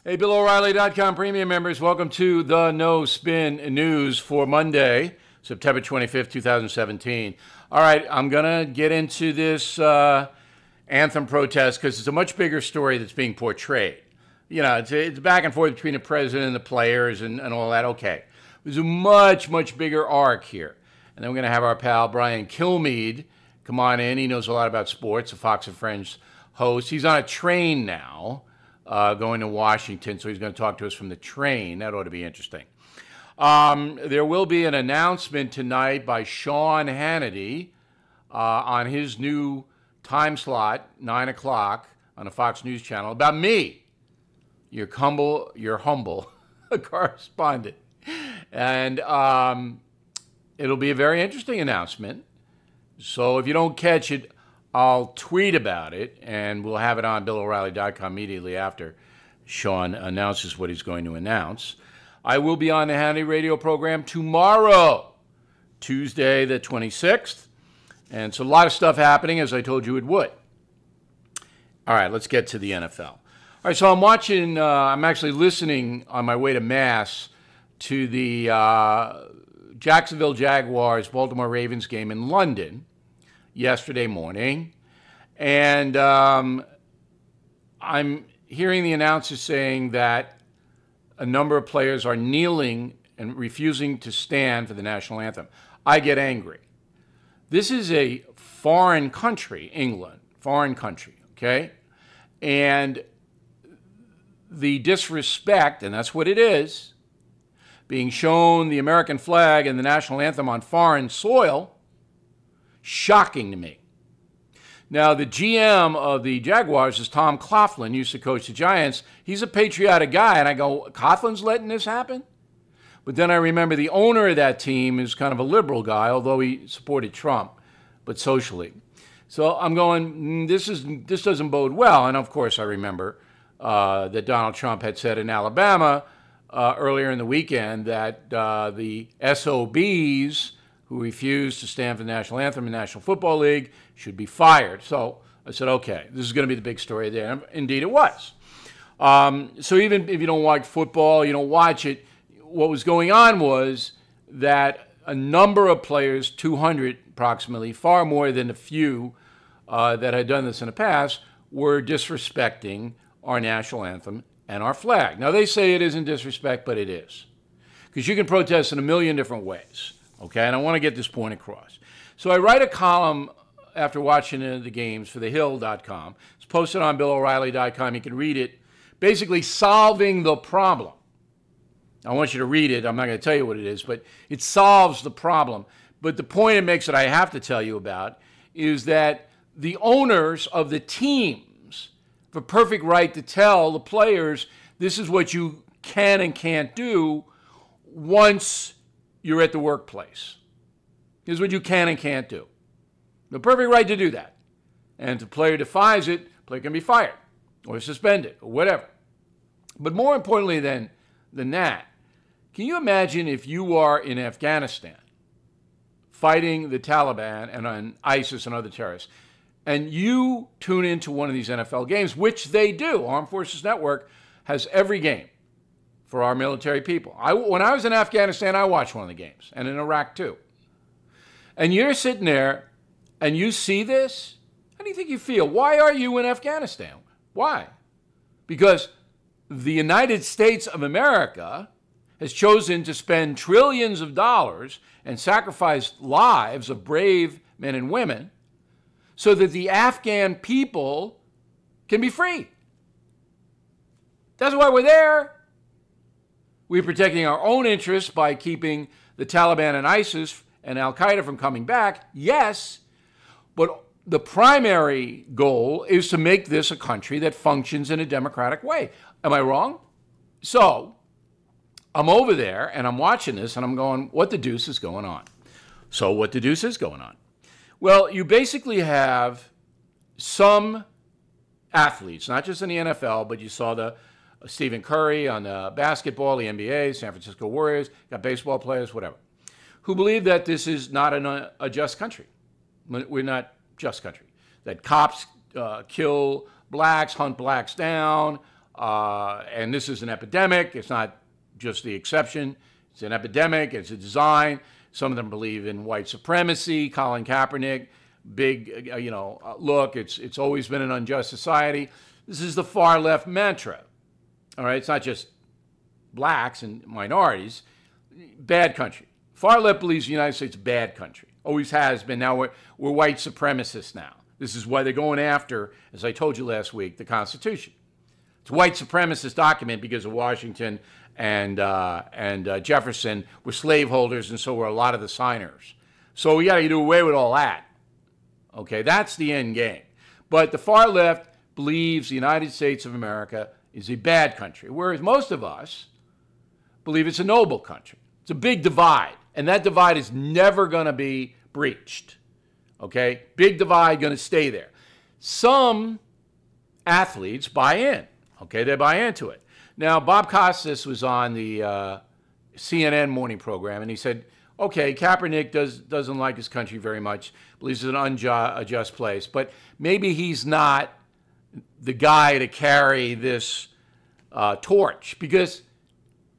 Hey, BillO'Reilly.com premium members, welcome to the No Spin News for Monday, September 25th, 2017. All right, I'm going to get into this anthem protest because it's a much bigger story that's being portrayed. You know, it's back and forth between the president and the players and all that. Okay, there's a much, much bigger arc here. And then we're going to have our pal Brian Kilmeade come on in. He knows a lot about sports, a Fox and Friends host. He's on a train now. Going to Washington, so he's going to talk to us from the train. That ought to be interesting. There will be an announcement tonight by Sean Hannity on his new time slot, 9 o'clock, on the Fox News Channel, about me, your humble correspondent. And it'll be a very interesting announcement. So if you don't catch it, I'll tweet about it, and we'll have it on BillO'Reilly.com immediately after Sean announces what he's going to announce. I will be on the Hannity radio program tomorrow, Tuesday the 26th. And so a lot of stuff happening, as I told you it would. All right, let's get to the NFL. All right, so I'm actually listening on my way to Mass to the Jacksonville Jaguars, Baltimore Ravens game in London yesterday morning, and I'm hearing the announcers saying that a number of players are kneeling and refusing to stand for the national anthem. I get angry. This is a foreign country, England, foreign country, okay? And the disrespect, and that's what it is, being shown the American flag and the national anthem on foreign soil, shocking to me. Now, the GM of the Jaguars is Tom Coughlin, used to coach the Giants. He's a patriotic guy, and I go, Coughlin's letting this happen? But then I remember the owner of that team is kind of a liberal guy, although he supported Trump, but socially. So I'm going, this doesn't bode well. And of course, I remember that Donald Trump had said in Alabama earlier in the weekend that the SOBs who refused to stand for the national anthem in the National Football League should be fired. So I said, okay, this is going to be the big story there. And indeed it was. So even if you don't watch football, you don't watch it, what was going on was that a number of players, 200 approximately, far more than a few that had done this in the past, were disrespecting our national anthem and our flag. Now, they say it isn't disrespect, but it is. Because you can protest in a million different ways. Okay, and I want to get this point across. So I write a column after watching the games for thehill.com. It's posted on BillO'Reilly.com. You can read it. Basically, solving the problem. I want you to read it. I'm not going to tell you what it is, but it solves the problem. But the point it makes that I have to tell you about is that the owners of the teams have a perfect right to tell the players this is what you can and can't do once you're at the workplace. Here's what you can and can't do. The perfect right to do that. And if the player defies it, the player can be fired or suspended or whatever. But more importantly than that, can you imagine if you are in Afghanistan fighting the Taliban and on ISIS and other terrorists, and you tune into one of these NFL games, which they do. Armed Forces Network has every game for our military people. When I was in Afghanistan, I watched one of the games, and in Iraq too. And you're sitting there, and you see this, how do you think you feel? Why are you in Afghanistan? Why? Because the United States of America has chosen to spend trillions of dollars and sacrifice lives of brave men and women so that the Afghan people can be free. That's why we're there. We're protecting our own interests by keeping the Taliban and ISIS and Al-Qaeda from coming back, yes, but the primary goal is to make this a country that functions in a democratic way. Am I wrong? So I'm over there and I'm watching this and I'm going, what the deuce is going on? So what the deuce is going on? Well, you basically have some athletes, not just in the NFL, but you saw the Stephen Curry on the basketball, the NBA, San Francisco Warriors, got baseball players, whatever, who believe that this is not a just country. We're not just country. That cops kill blacks, hunt blacks down, And this is an epidemic. It's not just the exception. It's an epidemic. It's a design. Some of them believe in white supremacy. Colin Kaepernick, big, look, it's always been an unjust society. This is the far left mantra. All right, it's not just blacks and minorities. Bad country. Far left believes the United States is a bad country. Always has been. Now we're white supremacists now. This is why they're going after, as I told you last week, the Constitution. It's a white supremacist document because of Washington and Jefferson were slaveholders, and so were a lot of the signers. So we got to do away with all that. Okay, that's the end game. But the far left believes the United States of America is a bad country, whereas most of us believe it's a noble country. It's a big divide, and that divide is never going to be breached. Okay, big divide going to stay there. Some athletes buy in. Okay, they buy into it. Now, Bob Costas was on the CNN morning program, and he said, okay, Kaepernick doesn't like his country very much, believes it's an unjust place, but maybe he's not the guy to carry this torch, because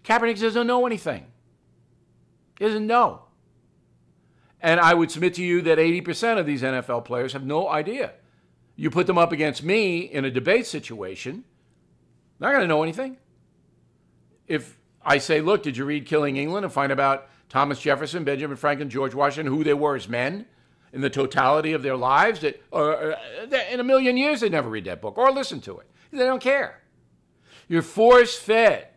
Kaepernick doesn't know anything. He doesn't know. And I would submit to you that 80% of these NFL players have no idea. You put them up against me in a debate situation, they're not going to know anything. If I say, look, did you read Killing England and find about Thomas Jefferson, Benjamin Franklin, George Washington, who they were as men in the totality of their lives? That in a million years they'd never read that book or listen to it. They don't care. You're force-fed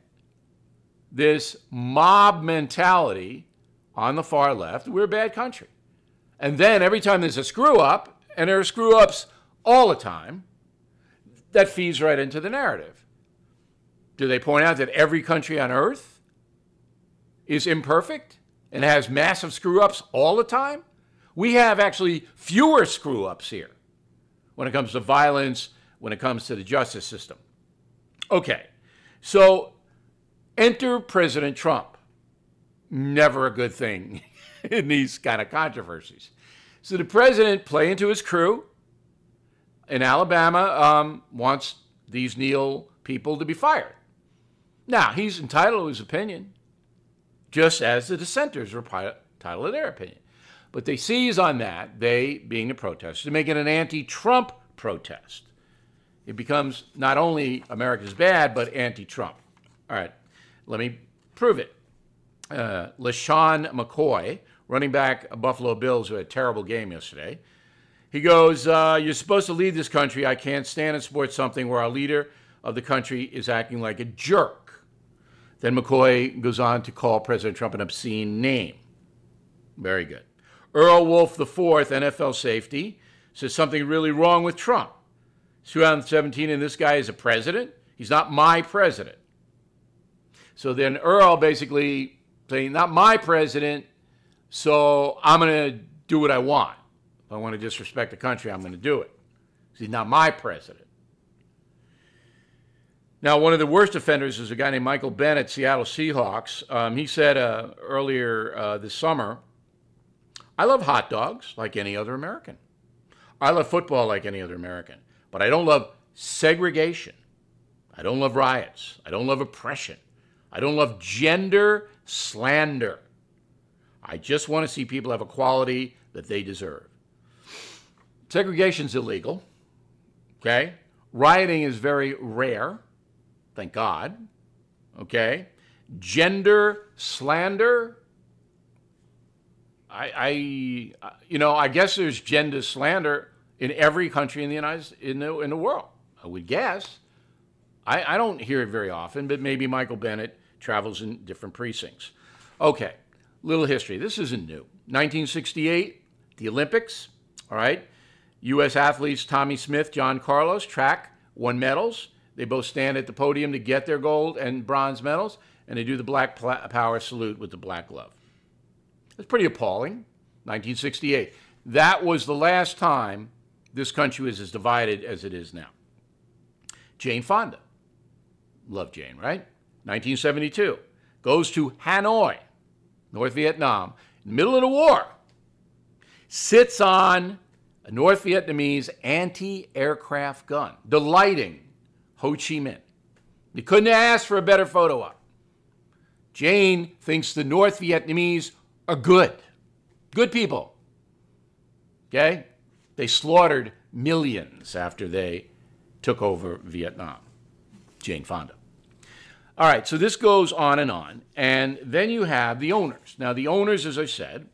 this mob mentality on the far left. We're a bad country. And then every time there's a screw-up, and there are screw-ups all the time, that feeds right into the narrative. Do they point out that every country on earth is imperfect and has massive screw-ups all the time? We have actually fewer screw-ups here when it comes to violence, when it comes to the justice system. Okay, so enter President Trump. Never a good thing in these kind of controversies. So the president, playing to his crew in Alabama, wants these Neal people to be fired. Now, he's entitled to his opinion, just as the dissenters are entitled to their opinion. But they seize on that, they being the protesters, to make it an anti-Trump protest. It becomes not only America's bad, but anti-Trump. All right, let me prove it. LaShawn McCoy, running back of Buffalo Bills, who had a terrible game yesterday, he goes, you're supposed to lead this country. I can't stand and support something where our leader of the country is acting like a jerk. Then McCoy goes on to call President Trump an obscene name. Very good. Earl Wolf IV, NFL safety, says something really wrong with Trump. It's 2017 and this guy is a president. He's not my president. So then Earl basically saying, not my president, so I'm going to do what I want. If I want to disrespect the country, I'm going to do it. He's not my president. Now, one of the worst offenders is a guy named Michael Bennett, Seattle Seahawks. He said earlier this summer, I love hot dogs like any other American. I love football like any other American. But I don't love segregation. I don't love riots. I don't love oppression. I don't love gender slander. I just want to see people have equality that they deserve. Segregation's illegal, okay? Rioting is very rare, thank God, okay? Gender slander, I guess there's gender slander in every country in the world, I would guess. I don't hear it very often, but maybe Michael Bennett travels in different precincts. Okay, little history. This isn't new. 1968, the Olympics, all right? U.S. athletes Tommy Smith, John Carlos, track, won medals. They both stand at the podium to get their gold and bronze medals, and they do the Black Power salute with the black glove. It's pretty appalling. 1968. That was the last time this country was as divided as it is now. Jane Fonda. Love Jane, right? 1972. Goes to Hanoi, North Vietnam, in the middle of the war. Sits on a North Vietnamese anti-aircraft gun, delighting Ho Chi Minh. You couldn't have asked for a better photo op. Jane thinks the North Vietnamese are good. Good people. Okay? They slaughtered millions after they took over Vietnam. Jane Fonda. All right, so this goes on. And then you have the owners. Now, the owners, as I said,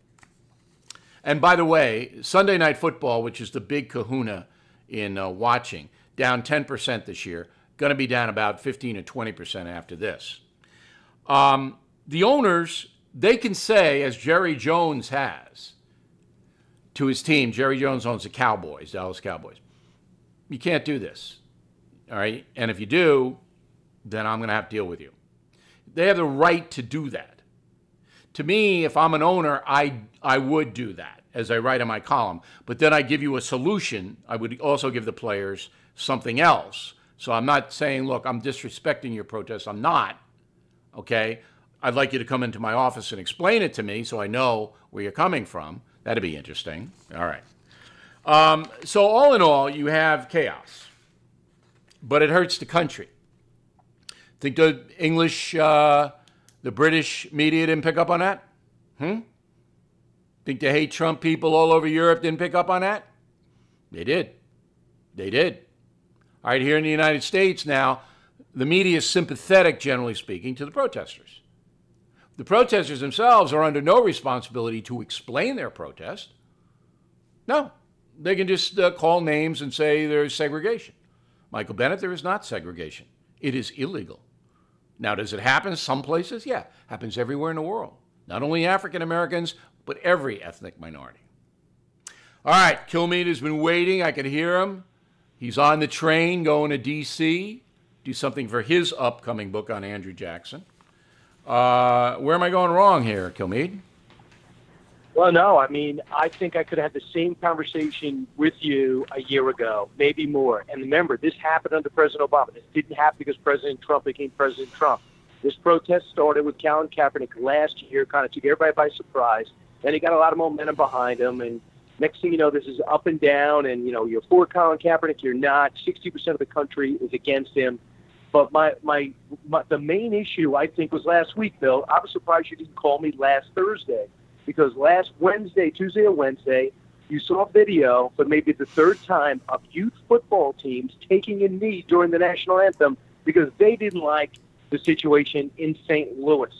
and by the way, Sunday Night Football, which is the big kahuna in watching, down 10% this year, going to be down about 15 to 20% after this. The owners, they can say, as Jerry Jones has to his team, Jerry Jones owns the Cowboys, Dallas Cowboys. You can't do this, all right? And if you do, then I'm going to have to deal with you. They have the right to do that. To me, if I'm an owner, I would do that, as I write in my column. But then I give you a solution. I would also give the players something else. So I'm not saying, look, I'm disrespecting your protest. I'm not, okay? I'd like you to come into my office and explain it to me so I know where you're coming from. That'd be interesting. All right. So all in all, you have chaos. But it hurts the country. Think the English, the British media didn't pick up on that? Think the hate Trump people all over Europe didn't pick up on that? They did. They did. All right, here in the United States now, the media is sympathetic, generally speaking, to the protesters. The protesters themselves are under no responsibility to explain their protest. No, they can just call names and say there's segregation. Michael Bennett, there is not segregation. It is illegal. Now, does it happen some places? Yeah, happens everywhere in the world. Not only African Americans, but every ethnic minority. All right, Kilmeade has been waiting. I can hear him. He's on the train going to D.C., do something for his upcoming book on Andrew Jackson. Where am I going wrong here, Kilmeade? Well, no, I mean, I think I could have had the same conversation with you a year ago, maybe more. And remember, this happened under President Obama. This didn't happen because President Trump became President Trump. This protest started with Colin Kaepernick last year, kind of took everybody by surprise. Then he got a lot of momentum behind him, and next thing you know, this is up and down, and, you know, you're for Colin Kaepernick, you're not. 60% of the country is against him. But the main issue, I think, was last week, Bill. I was surprised you didn't call me last Thursday, because last Wednesday, Tuesday or Wednesday, you saw a video for maybe the third time of youth football teams taking a knee during the national anthem because they didn't like the situation in St. Louis.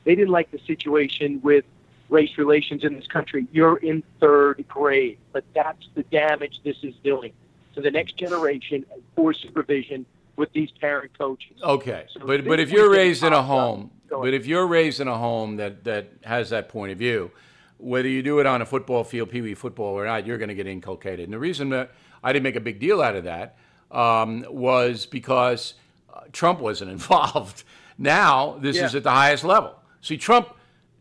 They didn't like the situation with race relations in this country. You're in third grade, but that's the damage this is doing to the next generation and poor supervision with these parent coaches. Okay, so but if you're raised in a home, that has that point of view, whether you do it on a football field, Pee Wee football or not, you're going to get inculcated. And the reason that I didn't make a big deal out of that was because Trump wasn't involved. Now this is at the highest level. See, Trump,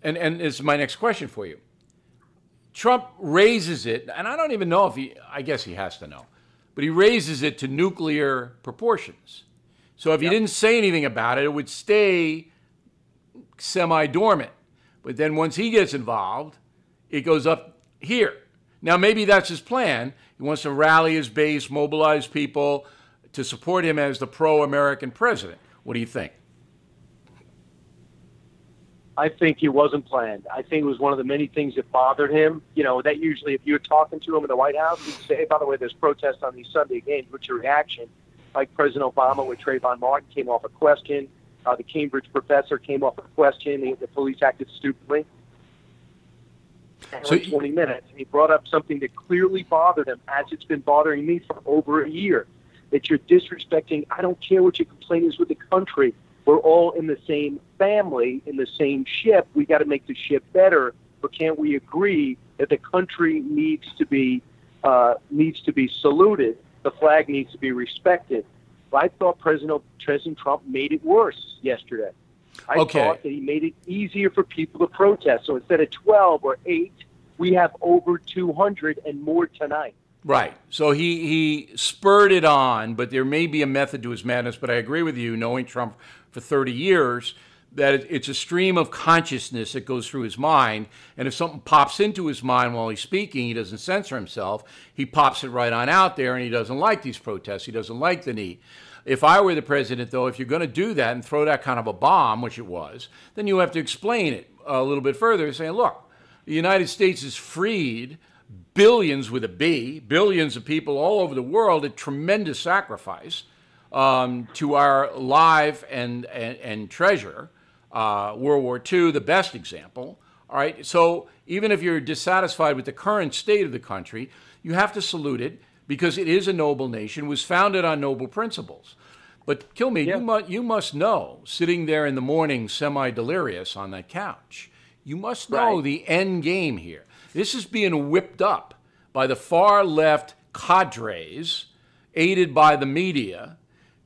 and this is my next question for you. Trump raises it, and I don't even know if I guess he has to know, but he raises it to nuclear proportions. So if you didn't say anything about it, it would stay semi-dormant. But then once he gets involved, it goes up here. Now, maybe that's his plan. He wants to rally his base, mobilize people to support him as the pro-American president. What do you think? I think it wasn't planned. I think it was one of the many things that bothered him. You know, that usually if you're talking to him in the White House, he'd say, hey, by the way, there's protests on these Sunday games. What's your reaction? Like President Obama with Trayvon Martin came off a question. The Cambridge professor came off a question. The police acted stupidly. So 20 minutes. He brought up something that clearly bothered him, as it's been bothering me for over a year, that you're disrespecting. I don't care what your complaint is with the country. We're all in the same family, in the same ship. We got to make the ship better. But can't we agree that the country needs to be saluted? The flag needs to be respected. I thought President Trump made it worse yesterday. I thought that he made it easier for people to protest. So instead of 12 or 8, we have over 200 and more tonight. Right. So he spurred it on, but there may be a method to his madness. But I agree with you, knowing Trump for 30 years, that it's a stream of consciousness that goes through his mind. And if something pops into his mind while he's speaking, he doesn't censor himself. He pops it right on out there, and he doesn't like these protests. He doesn't like the knee. If I were the president, though, if you're going to do that and throw that kind of a bomb, which it was, then you have to explain it a little bit further, saying, look, the United States has freed billions with a B, billions of people all over the world at tremendous sacrifice to our life and treasure. World War II, the best example. All right. So even if you're dissatisfied with the current state of the country, you have to salute it because it is a noble nation, was founded on noble principles. But Kilmeade, you must know, sitting there in the morning, semi-delirious on that couch, you must know the end game here. This is being whipped up by the far left cadres, aided by the media,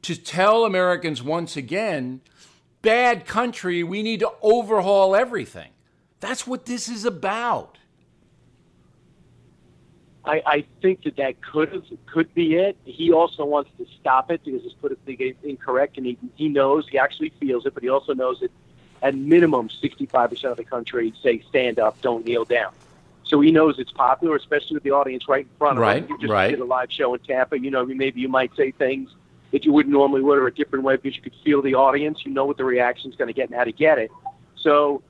to tell Americans once again, bad country, we need to overhaul everything. That's what this is about. I think that could be it. He also wants to stop it because it's politically incorrect, and he knows, he actually feels it, but he also knows that at minimum 65% of the country say stand up, don't kneel down. So he knows it's popular, especially with the audience right in front of him. You just did a live show in Tampa. You know, maybe you might say things that you wouldn't normally would or a different way because you could feel the audience. You know what the reaction's going to get and how to get it. So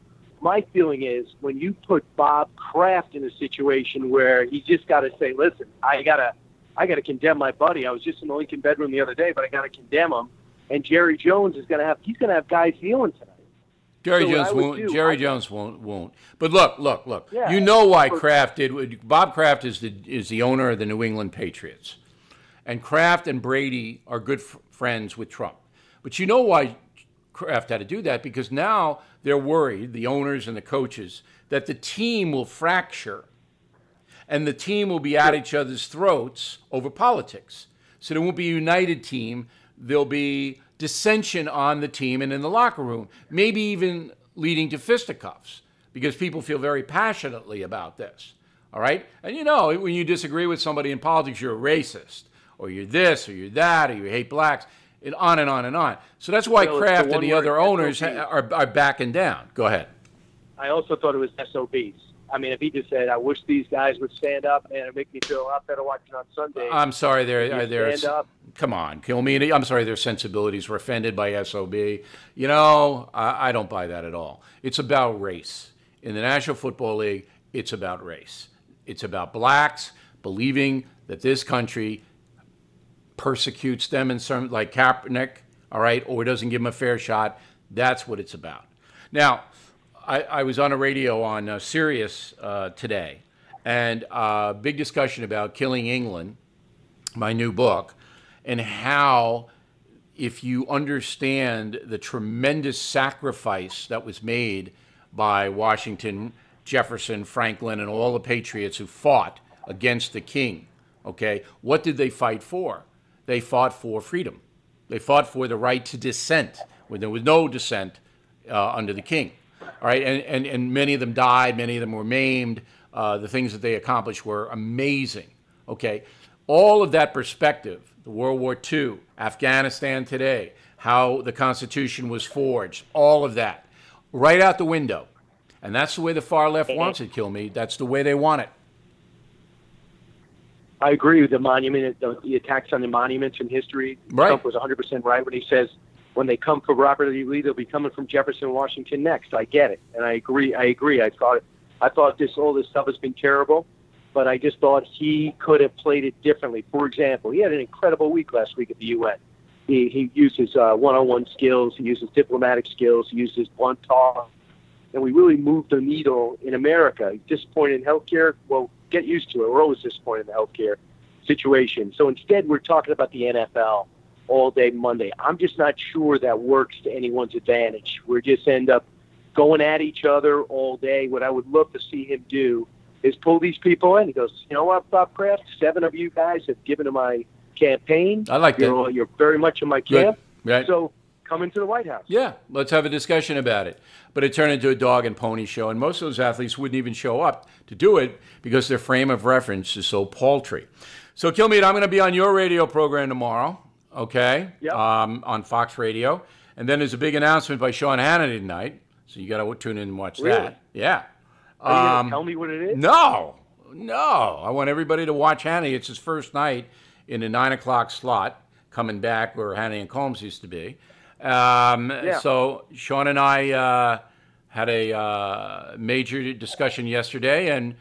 my feeling is when you put Bob Kraft in a situation where he just got to say, listen, I gotta condemn my buddy. I was just in the Lincoln bedroom the other day, but I got to condemn him. And Jerry Jones is going to have guys kneeling tonight. Jerry Jones won't. But look. Yeah, you know why Kraft did. Bob Kraft is the owner of the New England Patriots. And Kraft and Brady are good friends with Trump. But you know why Kraft had to do that? Because now they're worried, the owners and the coaches, that the team will fracture and the team will be at each other's throats over politics. So there won't be a united team. There'll be dissension on the team and in the locker room, maybe even leading to fisticuffs because people feel very passionately about this. All right? And you know, when you disagree with somebody in politics, you're a racist, or you're this, or you're that, or you hate blacks, and on and on and on. So that's why Kraft and the other owners are backing down. Go ahead. I also thought it was SOBs. I mean, if he just said, I wish these guys would stand up, and it'd make me feel a lot better watching on Sunday. I'm sorry, come on, Kilmeade. I'm sorry, their sensibilities were offended by SOB. You know, I don't buy that at all. It's about race. In the National Football League, it's about race. It's about blacks believing that this country persecutes them in some, like Kaepernick, all right, or doesn't give them a fair shot. That's what it's about. Now, I was on a radio on Sirius today, and big discussion about Killing England, my new book, and how if you understand the tremendous sacrifice that was made by Washington, Jefferson, Franklin, and all the patriots who fought against the king, okay, what did they fight for? They fought for freedom. They fought for the right to dissent when there was no dissent under the king. All right, and many of them died, many of them were maimed. The things that they accomplished were amazing. Okay, all of that perspective, the World War II, Afghanistan today, how the Constitution was forged, all of that, right out the window. And that's the way the far left wants it, Kilmeade. That's the way they want it. I agree with the monument, the attacks on the monuments in history. Right. Trump was 100% right when he says, when they come for Robert E. Lee, they'll be coming from Jefferson, Washington next. I get it, and I agree. I thought all this stuff has been terrible, but I just thought he could have played it differently. For example, he had an incredible week last week at the UN. He used his one-on-one skills, he used his diplomatic skills, he used his blunt talk, and we really moved the needle in America. Disappointed in healthcare? Well, get used to it. We're always disappointed in the healthcare situation. So instead, we're talking about the NFL all day Monday. I'm just not sure that works to anyone's advantage. We just end up going at each other all day. What I would love to see him do is pull these people in. He goes, you know what, Bob Kraft, 7 of you guys have given to my campaign. I like that. You're very much in my camp. Right. So come into the White House. Yeah, let's have a discussion about it. But it turned into a dog and pony show, and most of those athletes wouldn't even show up to do it because their frame of reference is so paltry. So, Kilmeade, I'm going to be on your radio program tomorrow. Okay, yep. On Fox Radio. And then there's a big announcement by Sean Hannity tonight, so you got to tune in and watch that. Yeah. Are you going to tell me what it is? No. I want everybody to watch Hannity. It's his first night in the 9 o'clock slot. coming back where Hannity and Combs used to be. Yeah. So Sean and I had a major discussion yesterday and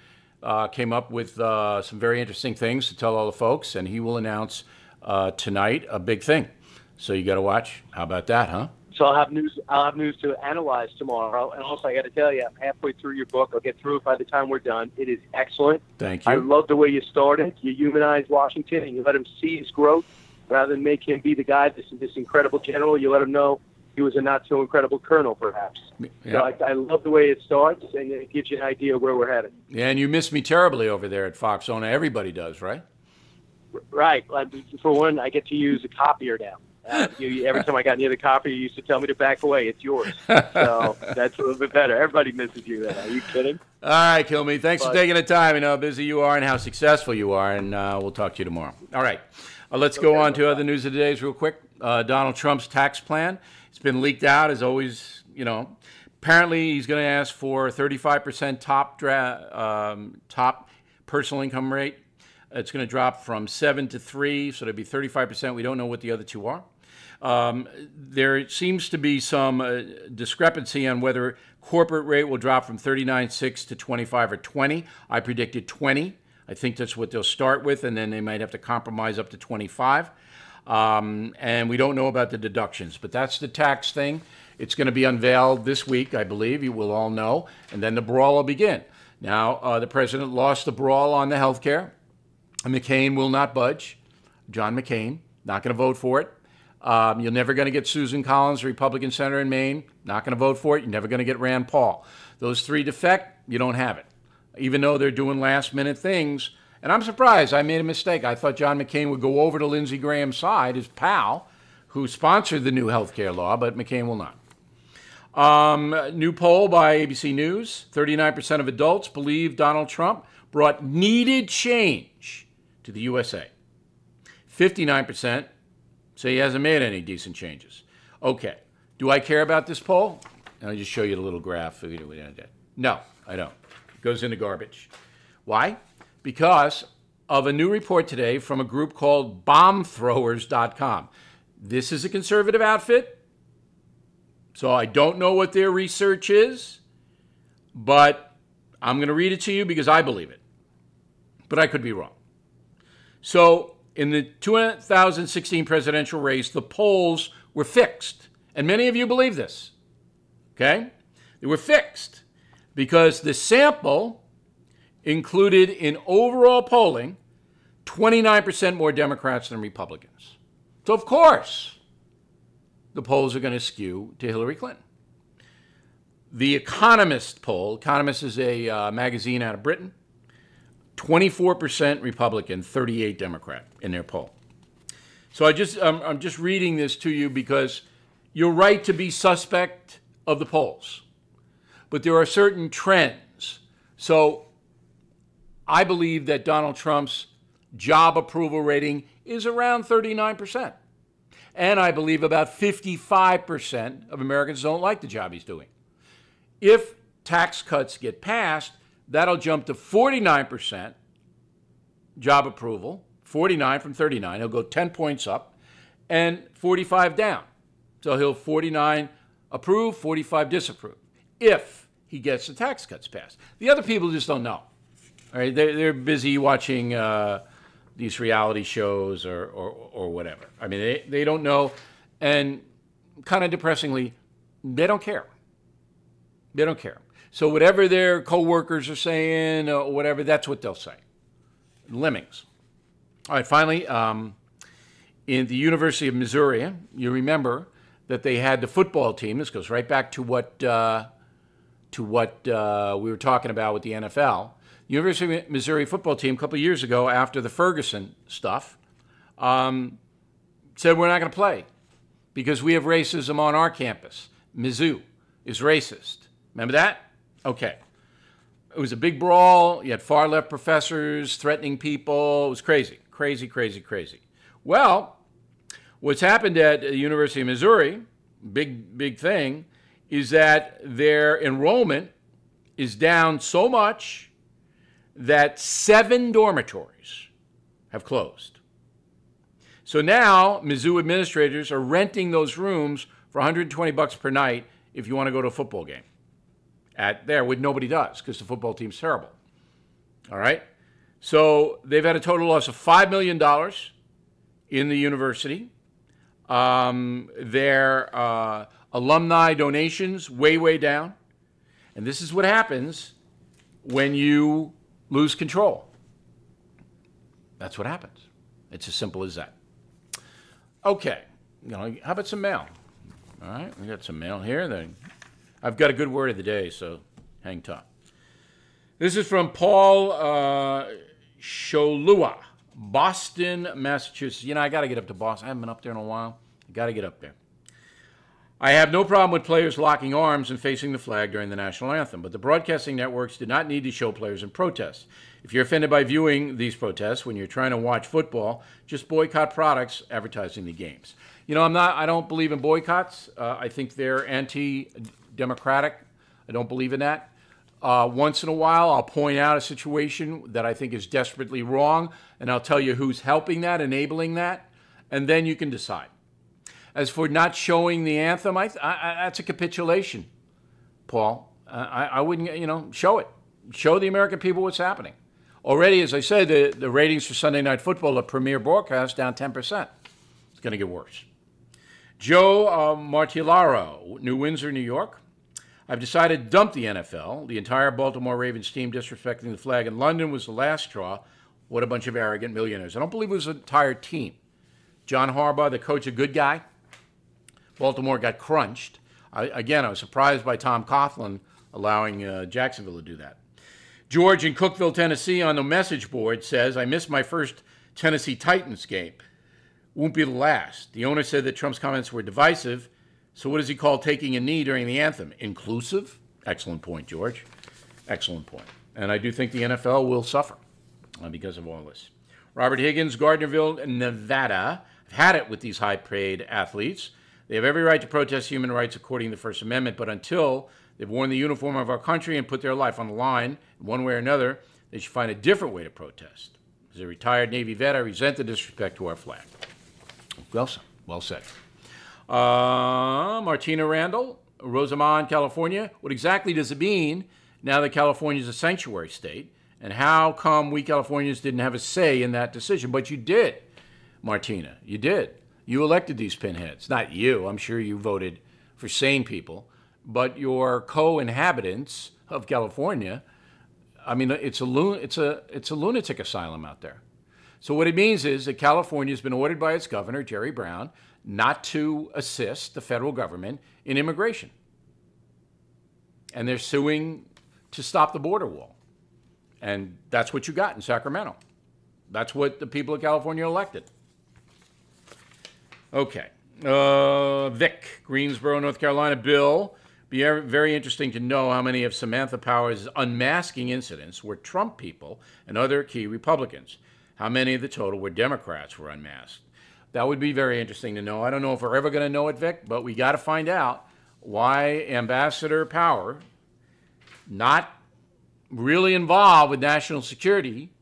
came up with some very interesting things to tell all the folks, and he will announce tonight a big thing. So you got to watch. How about that, huh? So I'll have news. I'll have news to analyze tomorrow. And also, I got to tell you, I'm halfway through your book. I'll get through it by the time we're done. It is excellent. Thank you. I love the way you started. You humanize Washington, and you let him see his growth rather than make him be the guy, this incredible general. You let him know he was a not so incredible colonel, perhaps. Yep. So I love the way it starts, and it gives you an idea of where we're headed. Yeah, and you miss me terribly over there at Fox Zona. Everybody does, right? Right. For one, I get to use a copier now. Every time I got near the copier, you used to tell me to back away. It's yours. So that's a little bit better. Everybody misses you then. Are you kidding? All right, Kilmeade. Thanks for taking the time. I know how busy you are and how successful you are, and we'll talk to you tomorrow. All right. Let's go on to other news of the days real quick. Donald Trump's tax plan. It's been leaked out, as always, Apparently, he's going to ask for 35% top personal income rate. It's going to drop from 7 to 3, so it'll be 35%. We don't know what the other two are. There seems to be some discrepancy on whether corporate rate will drop from 39.6 to 25 or 20. I predicted 20. I think that's what they'll start with, and then they might have to compromise up to 25. And we don't know about the deductions, but that's the tax thing. It's going to be unveiled this week, I believe. You will all know, and then the brawl will begin. Now, the president lost the brawl on the health care. McCain will not budge. John McCain, not going to vote for it. You're never going to get Susan Collins, Republican senator in Maine. Not going to vote for it. You're never going to get Rand Paul. Those three defect, you don't have it. Even though they're doing last-minute things. And I'm surprised. I made a mistake. I thought John McCain would go over to Lindsey Graham's side, his pal, who sponsored the new health care law, but McCain will not. New poll by ABC News. 39% of adults believe Donald Trump brought needed change to the USA. 59% say he hasn't made any decent changes. Okay. Do I care about this poll? I'll just show you the little graph. No, I don't. It goes in the garbage. Why? Because of a new report today from a group called bombthrowers.com. This is a conservative outfit, so I don't know what their research is, but I'm going to read it to you because I believe it. But I could be wrong. So in the 2016 presidential race, the polls were fixed. And many of you believe this. Okay? They were fixed because the sample included in overall polling 29% more Democrats than Republicans. So, of course, the polls are going to skew to Hillary Clinton. The Economist poll, Economist is a magazine out of Britain, 24% Republican, 38 Democrat in their poll. So I'm just reading this to you because you're right to be suspect of the polls, but there are certain trends. So I believe that Donald Trump's job approval rating is around 39%. And I believe about 55% of Americans don't like the job he's doing. If tax cuts get passed, that'll jump to 49% job approval, 49 from 39. He'll go 10 points up, and 45 down. So he'll 49 approve, 45 disapprove, if he gets the tax cuts passed. The other people just don't know. All right, they're busy watching these reality shows or whatever. I mean, they don't know, and kind of depressingly, they don't care. They don't care. So whatever their coworkers are saying or whatever, that's what they'll say. Lemmings. All right, finally, in the University of Missouri, you remember that they had the football team. This goes right back to what we were talking about with the NFL. University of Missouri football team a couple of years ago, after the Ferguson stuff, said we're not going to play because we have racism on our campus. Mizzou is racist. Remember that? Okay. It was a big brawl. You had far left professors threatening people. It was crazy, crazy, crazy, crazy. Well, what's happened at the University of Missouri, big thing, is that their enrollment is down so much that 7 dormitories have closed. So now Mizzou administrators are renting those rooms for $120 per night if you want to go to a football game at there, which nobody does because the football team's terrible. All right? So they've had a total loss of $5 million in the university. Their alumni donations way down. And this is what happens when you lose control. That's what happens. It's as simple as that. Okay. How about some mail? All right, we got some mail here. Then I've got a good word of the day, so hang tight. This is from Paul Sholua, Boston, Massachusetts. I got to get up to Boston. I haven't been up there in a while. I got to get up there. I have no problem with players locking arms and facing the flag during the national anthem, but the broadcasting networks did not need to show players in protest. If you're offended by viewing these protests when you're trying to watch football, just boycott products advertising the games. I don't believe in boycotts. I think they're anti-democratic. I don't believe in that. Once in a while, I'll point out a situation that I think is desperately wrong, and I'll tell you who's helping that, enabling that, and then you can decide. As for not showing the anthem, that's a capitulation, Paul. I wouldn't, show it. Show the American people what's happening. Already, as I said, the ratings for Sunday Night Football, the premier broadcast, down 10%. It's going to get worse. Joe Martillaro, New Windsor, New York. I've decided to dump the NFL. The entire Baltimore Ravens team disrespecting the flag in London was the last straw. What a bunch of arrogant millionaires. I don't believe it was an entire team. John Harbaugh, the coach, a good guy. Baltimore got crunched. I was surprised by Tom Coughlin allowing Jacksonville to do that. George in Cookeville, Tennessee, on the message board says, I missed my first Tennessee Titans game. Won't be the last. The owner said that Trump's comments were divisive. So what does he call taking a knee during the anthem? Inclusive? Excellent point, George. Excellent point. And I do think the NFL will suffer because of all this. Robert Higgins, Gardnerville, Nevada. I've had it with these high-paid athletes. They have every right to protest human rights according to the First Amendment, but until they've worn the uniform of our country and put their life on the line in one way or another, they should find a different way to protest. As a retired Navy vet, I resent the disrespect to our flag. Well said. Martina Randall, Rosamond, California. What exactly does it mean now that California is a sanctuary state? And how come we Californians didn't have a say in that decision? But you did, Martina. You did. You elected these pinheads. Not you. I'm sure you voted for sane people. But your co-inhabitants of California, it's a lunatic asylum out there. So what it means is that California has been ordered by its governor, Jerry Brown, not to assist the federal government in immigration. And they're suing to stop the border wall. And that's what you got in Sacramento. That's what the people of California elected. Okay. Vic, Greensboro, North Carolina. Bill, be very interesting to know how many of Samantha Power's unmasking incidents were Trump people and other key Republicans. How many of the total were Democrats were unmasked? That would be very interesting to know. I don't know if we're ever going to know it, Vic, but we got to find out why Ambassador Power, not really involved with national security,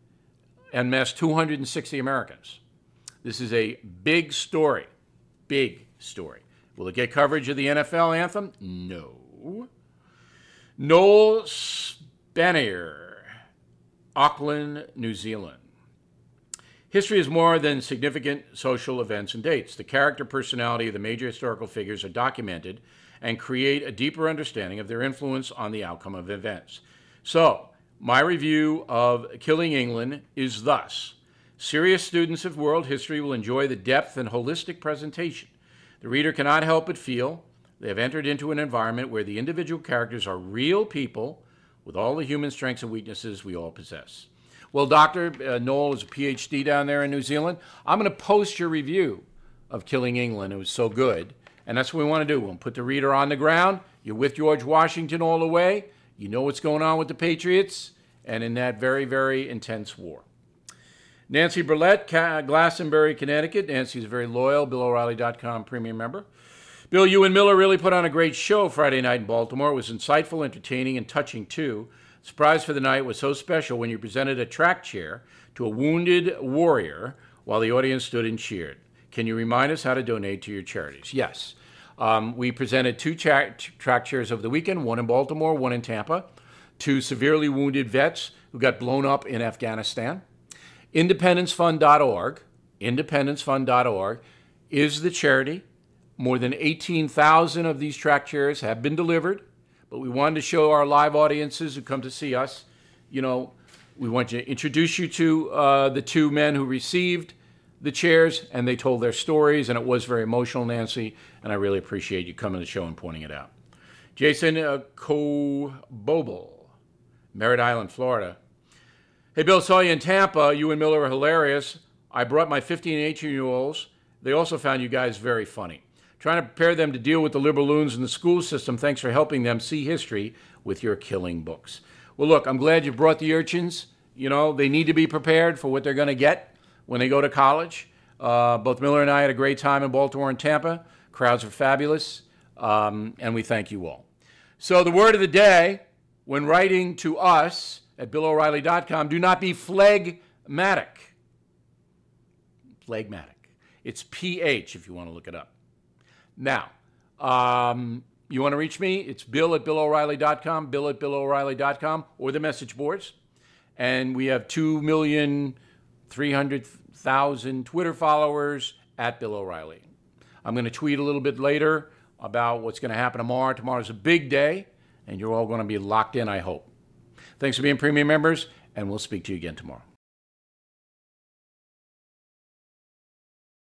unmasked 260 Americans. This is a big story. Big story. Will it get coverage of the NFL anthem? No. Noel Spanier, Auckland, New Zealand. History is more than significant social events and dates. The character personality of the major historical figures are documented and create a deeper understanding of their influence on the outcome of events. So, my review of Killing England is thus. Serious students of world history will enjoy the depth and holistic presentation. The reader cannot help but feel they have entered into an environment where the individual characters are real people with all the human strengths and weaknesses we all possess. Well, Dr. Noel is a PhD down there in New Zealand. I'm going to post your review of Killing England. It was so good. And that's what we want to do. We'll put the reader on the ground. You're with George Washington all the way. You know what's going on with the Patriots and in that very, very intense war. Nancy Burlett, Glastonbury, Connecticut. Nancy's a very loyal BillO'Reilly.com premium member. Bill, you and Miller really put on a great show Friday night in Baltimore. It was insightful, entertaining, and touching, too. Surprise for the night was so special when you presented a track chair to a wounded warrior while the audience stood and cheered. Can you remind us how to donate to your charities? Yes. We presented two track chairs over the weekend, one in Baltimore, one in Tampa, to severely wounded vets who got blown up in Afghanistan. Independencefund.org is the charity. More than 18,000 of these track chairs have been delivered, but we wanted to show our live audiences who come to see us, we want to introduce you to the two men who received the chairs, and they told their stories, and it was very emotional, Nancy, and I really appreciate you coming to the show and pointing it out. Jason Kobobel, Merritt Island, Florida. Hey, Bill, saw you in Tampa. You and Miller are hilarious. I brought my 15 and 18-year-olds. They also found you guys very funny. Trying to prepare them to deal with the liberal loons in the school system. Thanks for helping them see history with your killing books. Well, look, I'm glad you brought the urchins. They need to be prepared for what they're going to get when they go to college. Both Miller and I had a great time in Baltimore and Tampa. Crowds are fabulous, and we thank you all. So the word of the day, when writing to us at BillO'Reilly.com, do not be phlegmatic. Phlegmatic. It's PH if you want to look it up. Now, you want to reach me? It's Bill at BillO'Reilly.com, Bill at BillO'Reilly.com, or the message boards. And we have 2,300,000 Twitter followers at Bill O'Reilly. I'm going to tweet a little bit later about what's going to happen tomorrow. Tomorrow's a big day, and you're all going to be locked in, I hope. Thanks for being premium members, and we'll speak to you again tomorrow.